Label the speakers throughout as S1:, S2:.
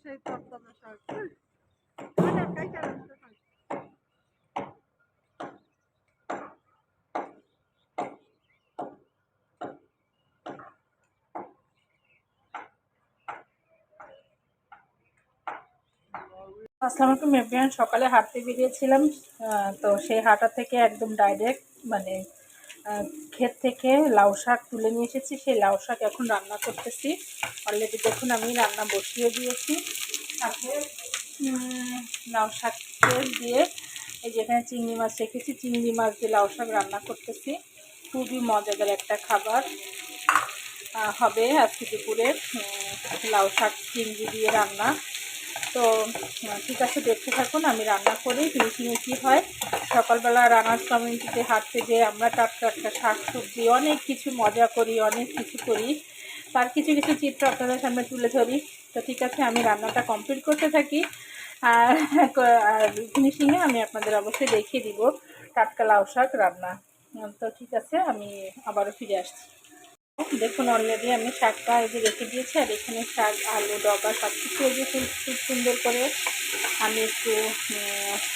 S1: সেই তরতাজা শাক। টাটকাই কেন শাক।
S2: আসসালামু আলাইকুম এভরিওয়ান। সকালে হাঁটতে বেরিয়েছিলাম, তো সেই হাঁটা থেকে একদম ডাইরেক্ট মানে ক্ষেত থেকে লাউ শাক তুলে নিয়ে এসেছি। সেই লাউ শাক এখন রান্না করতেছি। অলরেডি দেখুন আমি রান্না বসিয়ে দিয়েছি। সাথে লাউ শাককে দিয়ে এই যেখানে চিংড়ি মাছ রেখেছি, চিংড়ি মাছ দিয়ে লাউ শাক রান্না করতেছি। খুবই মজাদার একটা খাবার হবে আজকে দুপুরে, লাউ শাক চিংড়ি দিয়ে রান্না। তো ঠিক আছে, দেখতে থাকুন আমি রান্না করি ফিনিশিংয়ে কী হয়। সকালবেলা রান্নার কমিউনিটিতে হাঁটতে যেয়ে আমরা টাটকা টাটকা শাক সবজি অনেক কিছু মজা করি, অনেক কিছু করি, তার কিছু কিছু চিত্র আপনাদের সামনে তুলে ধরি। তো ঠিক আছে, আমি রান্নাটা কমপ্লিট করতে থাকি আর ফিনিশিংয়ে আমি আপনাদের অবশ্যই দেখিয়ে দিব টাটকা লাউ শাক রান্না। তো ঠিক আছে, আমি আবারও ফিরে আসছি। দেখুন অলরেডি আমি শাকটা এই যে রেখে দিয়েছি, আর এখানে শাক আলু ডগা সব কিছু এই যে খুব সুন্দর করে আমি একটু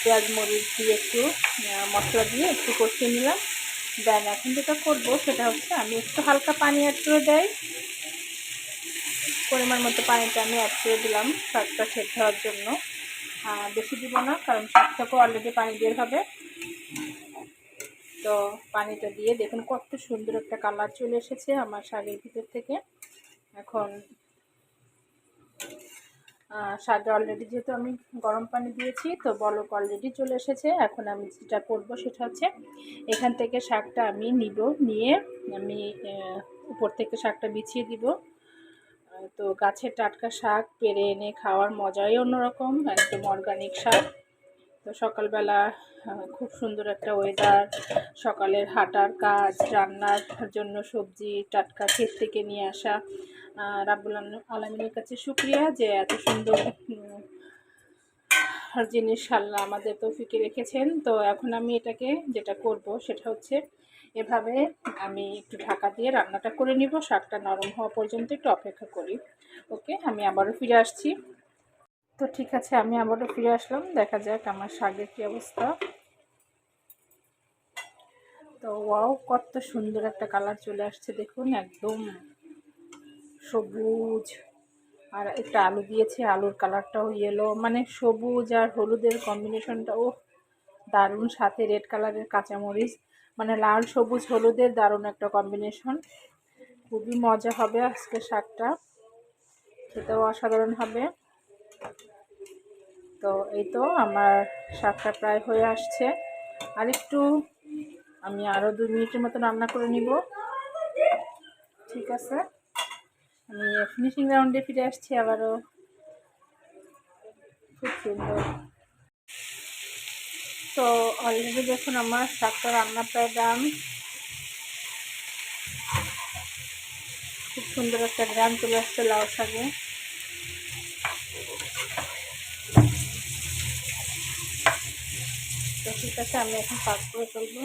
S2: পেঁয়াজ মরিচ দিয়ে একটু মশলা দিয়ে একটু কষিয়ে নিলাম। দেন এখন যেটা করবো সেটা হচ্ছে আমি একটু হালকা পানি অ্যাড করে দেয়, পরিমাণ মতো পানিটা আমি অ্যাড করে দিলাম শাকটা সেদ্ধ হওয়ার জন্য। বেশি দিব না, কারণ শাক থেকেও অলরেডি পানি বের হবে। তো পানিটা দিয়ে দেখুন কত সুন্দর একটা কালার চলে এসেছে আমার শাকের ভিতর থেকে। এখন শাকে অলরেডি যেহেতু আমি গরম পানি দিয়েছি, তো বলক অলরেডি চলে এসেছে। এখন আমি যেটা করব সেটা হচ্ছে এখান থেকে শাকটা আমি নিয়ে আমি উপর থেকে শাকটা বিছিয়ে দিব। তো গাছের টাটকা শাক পেড়ে এনে খাওয়ার মজাই অন্যরকম, একদম অর্গানিক শাক। তো সকালবেলা খুব সুন্দর একটা ওয়েদার, সকালের হাঁটার কাজ, রান্নার জন্য সবজি টাটকা ক্ষেত থেকে নিয়ে আসা। রাব্বুল আলামিনের কাছে শুকরিয়া যে এত সুন্দর জিনিস আল্লাহ আমাদের তৌফিকে রেখেছেন। তো এখন আমি এটাকে যেটা করব সেটা হচ্ছে এভাবে আমি একটু ঢাকা দিয়ে রান্নাটা করে নিব, শাকটা নরম হওয়া পর্যন্ত একটু অপেক্ষা করি। ওকে, আমি আবারও ফিরে আসছি। তো ঠিক আছে, আমি আবারও ফিরে আসলাম। দেখা যাক আমার শাকের কী অবস্থা। তো ওয়াও, কত সুন্দর একটা কালার চলে আসছে দেখুন, একদম সবুজ। আর একটা আলু দিয়েছে, আলুর কালারটাও ইয়েলো, মানে সবুজ আর হলুদের কম্বিনেশনটাও দারুণ। সাথে রেড কালারের কাঁচামরিচ, মানে লাল সবুজ হলুদের দারুণ একটা কম্বিনেশন। খুবই মজা হবে আজকে শাকটা, খেতেও অসাধারণ হবে। তো এই তো আমার শাকটা প্রায় হয়ে আসছে, আর একটু আমি আরও 2 মিনিটের মতো রান্না করে নিব। ঠিক আছে, আমি ফিনিশিং রাউন্ডে ফিরে আসছি আবারও। খুব সুন্দর। তো অলরেডি দেখুন আমার শাকটা রান্না প্রায় ডান। খুব সুন্দর একটা গ্রাম চলে আসছে লাউ শাকে। তো ঠিক আছে, আমি এখন পাক করে ফেলবো।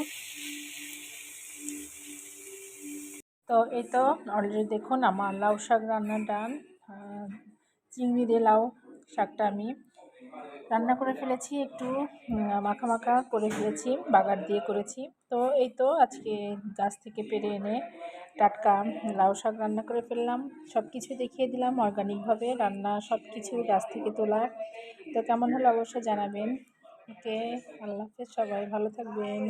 S2: তো এই তো অলরেডি দেখুন আমার লাউ শাক রান্না ডান। চিংড়ি দিয়ে লাউ শাকটা আমি রান্না করে ফেলেছি, একটু মাখা মাখা করে ফেলেছি, বাগার দিয়ে করেছি। তো এই তো আজকে গাছ থেকে পেড়ে এনে টাটকা লাউ শাক রান্না করে ফেললাম। সব কিছু দেখিয়ে দিলাম, অর্গানিকভাবে রান্না, সব কিছু গাছ থেকে তোলা। তো কেমন হলো অবশ্যই জানাবেন। ওকে, আল্লাহ হাফেজ, সবাই ভালো থাকবেন।